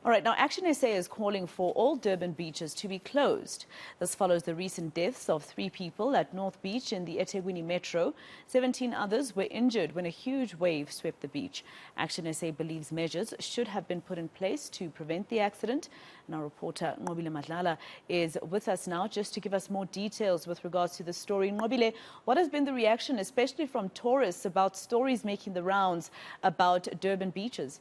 All right, now Action SA is calling for all Durban beaches to be closed. This follows the recent deaths of 3 people at North Beach in the eThekwini Metro. 17 others were injured when a huge wave swept the beach. Action SA believes measures should have been put in place to prevent the accident. And our reporter Nqobile Madlala is with us now just to give us more details with regards to the story. Nqobile, what has been the reaction, especially from tourists, about stories making the rounds about Durban beaches?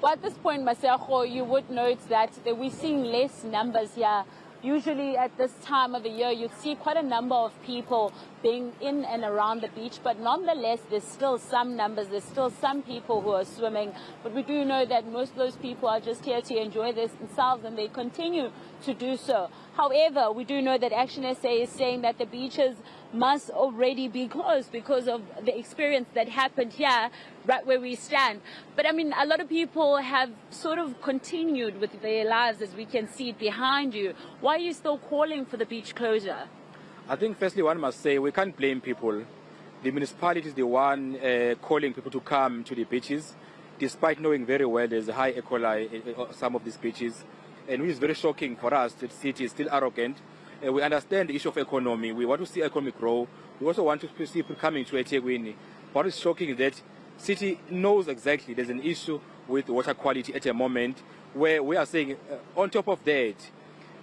Well, at this point, Masego, you would note that we're seeing less numbers here. Usually at this time of the year, you'd see quite a number of people being in and around the beach, but nonetheless, there's still some numbers, there's still some people who are swimming. But we do know that most of those people are just here to enjoy themselves, and they continue to do so. However, we do know that Action SA is saying that the beaches must already be closed because of the experience that happened here, right where we stand. But I mean, a lot of people have sort of continued with their lives, as we can see behind you. Why are you still calling for the beach closure? I think firstly one must say we can't blame people. The municipality is the one calling people to come to the beaches, despite knowing very well there's a high E. coli on some of these beaches. And which is very shocking for us that the city is still arrogant. We understand the issue of economy. We want to see economy grow. We also want to see people coming to eThekwini. What is shocking is that city knows exactly there's an issue with water quality at a moment where we are saying, on top of that,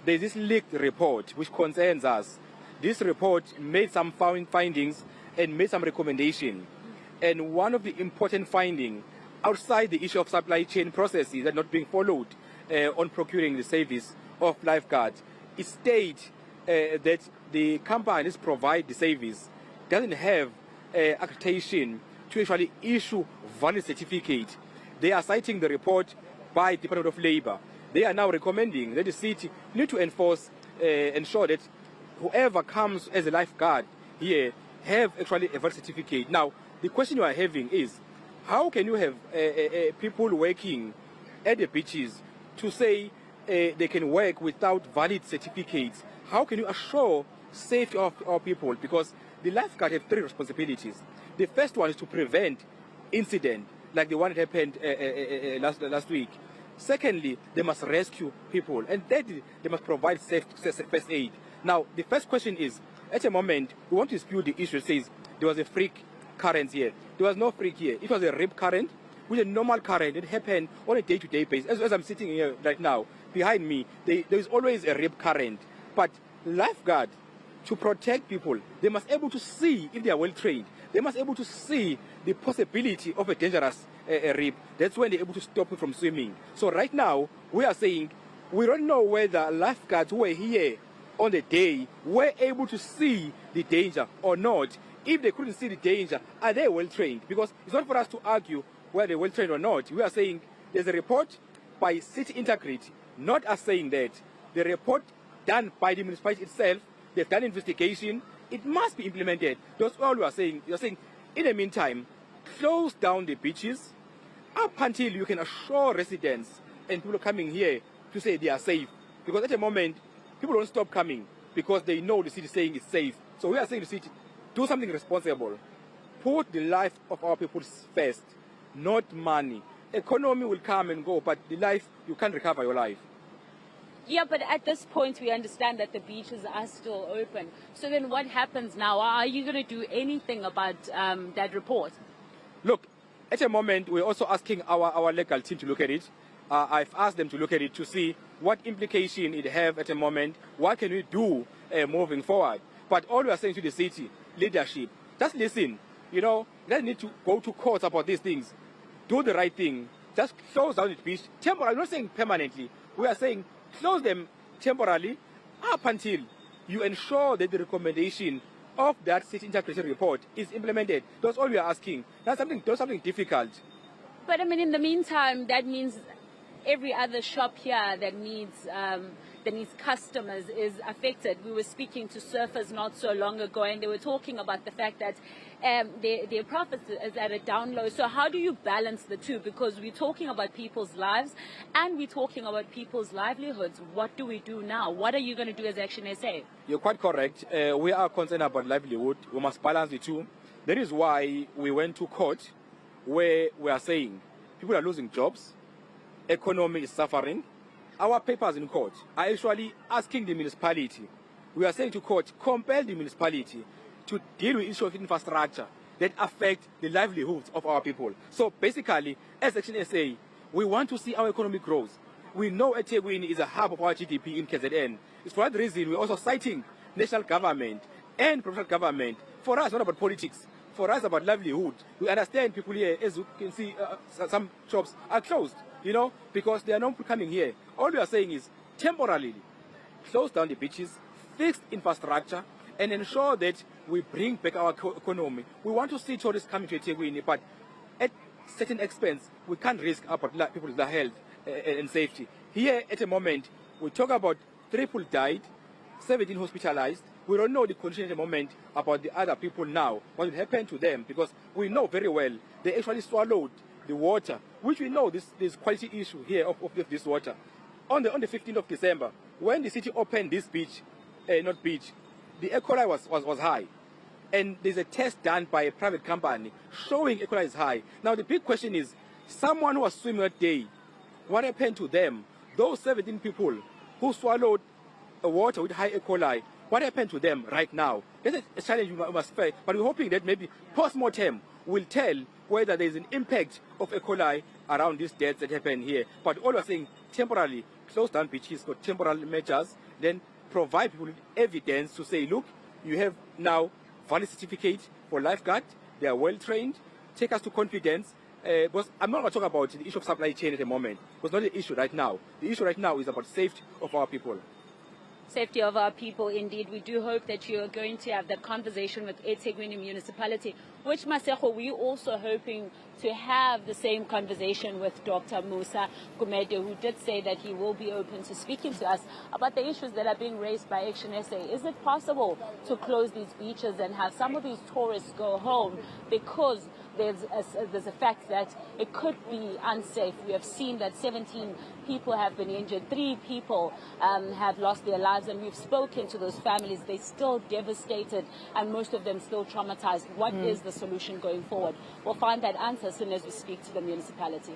there's this leaked report which concerns us. This report made some findings and made some recommendation. And one of the important findings outside the issue of supply chain processes that are not being followed on procuring the service of lifeguards, it states that the companies provide the service doesn't have accreditation to actually issue valid certificate. They are citing the report by Department of Labor. They are now recommending that the city need to ensure that whoever comes as a lifeguard here have actually a valid certificate. Now, the question you are having is, how can you have people working at the beaches to say they can work without valid certificates? How can you assure safety of our people? Because the lifeguard have 3 responsibilities. The first one is to prevent incident like the one that happened last week. Secondly, they must rescue people. And thirdly, they must provide safe first aid. Now, the first question is, at a moment, we want to dispute the issue. It says there was a freak current here. There was no freak here. It was a rip current, with a normal current. It happened on a day-to-day basis. As I'm sitting here right now, behind me, there is always a rip current. But lifeguard, to protect people, they must be able to see if they are well trained. They must be able to see the possibility of a dangerous rip. That's when they're able to stop you from swimming. So right now, we are saying we don't know whether lifeguards who were here on the day were able to see the danger or not. If they couldn't see the danger, are they well trained? Because it's not for us to argue whether they're well trained or not. We are saying there's a report by City Integrity, not us saying that. The report done by the municipality itself, they've done investigation, it must be implemented. That's all we are saying. We are saying, in the meantime, close down the beaches up until you can assure residents and people coming here to say they are safe. Because at the moment, people don't stop coming because they know the city is saying it's safe. So we are saying to the city, do something responsible. Put the life of our people first, not money. Economy will come and go, but the life, you can't recover your life. Yeah, but at this point, we understand that the beaches are still open. So then what happens now? Are you going to do anything about that report? Look, at the moment, we're also asking our legal team to look at it. I've asked them to look at it to see what implication it have at the moment. What can we do moving forward? But all we are saying to the city leadership, just listen. You know, they need to go to court about these things. Do the right thing. Just close down the beach temporarily. I'm not saying permanently. We are saying close them temporarily up until you ensure that the recommendation of that city integration report is implemented. That's all we are asking. That's something difficult. But I mean, in the meantime, that means every other shop here that needs customers is affected. We were speaking to surfers not so long ago, and they were talking about the fact that their profits is at a down low. So how do you balance the two? Because we're talking about people's lives and we're talking about people's livelihoods. What do we do now? What are you going to do as Action SA? You're quite correct. We are concerned about livelihood. We must balance the two. That is why we went to court, where we are saying People are losing jobs. Economy is suffering. Our papers in court are actually asking the municipality. We are saying to court, compel the municipality to deal with issues of infrastructure that affect the livelihoods of our people. So basically, as Action SA, we want to see our economy grows. We know eThekwini is a hub of our GDP in KZN. It's for that reason we're also citing national government and provincial government. For us, not about politics. For us, about livelihood. We understand people here, as you can see, some shops are closed, you know, because they are not coming here. All we are saying is, temporarily, close down the beaches, fix infrastructure, and ensure that we bring back our economy. We want to see tourists coming to eThekwini, but at certain expense, we can't risk our people's health and safety. Here, at the moment, we talk about 3 people died, 17 hospitalized. We don't know the condition at the moment about the other people now, what will happen to them, because we know very well they actually swallowed the water, which we know this quality issue here of this water. On the 15th of December, when the city opened this beach, not beach, the E. coli was high. And there's a test done by a private company showing E. coli is high. Now the big question is, someone who was swimming that day, what happened to them? Those 17 people who swallowed water with high E. coli, what happened to them right now? That's a challenge we must face, but we're hoping that maybe post-mortem will tell whether there's an impact of E. coli around these deaths that happen here. But all we're saying, temporarily close down beaches for temporary measures, then provide people with evidence to say, look, you have now valid certificate for lifeguard, they are well trained, take us to confidence. Because I'm not going to talk about the issue of supply chain at the moment, because not the issue right now. The issue right now is about safety of our people. Safety of our people, indeed. We do hope that you are going to have that conversation with eThekwini Municipality, which, Masego, we're also hoping to have the same conversation with Dr. Musa Gumede, who did say that he will be open to speaking to us about the issues that are being raised by Action SA. Is it possible to close these beaches and have some of these tourists go home because there's a fact that it could be unsafe? We have seen that 17 people have been injured, 3 people have lost their lives, and we've spoken to those families. They're still devastated, and most of them still traumatized. What is the solution going forward? We'll find that answer as soon as we speak to the municipality.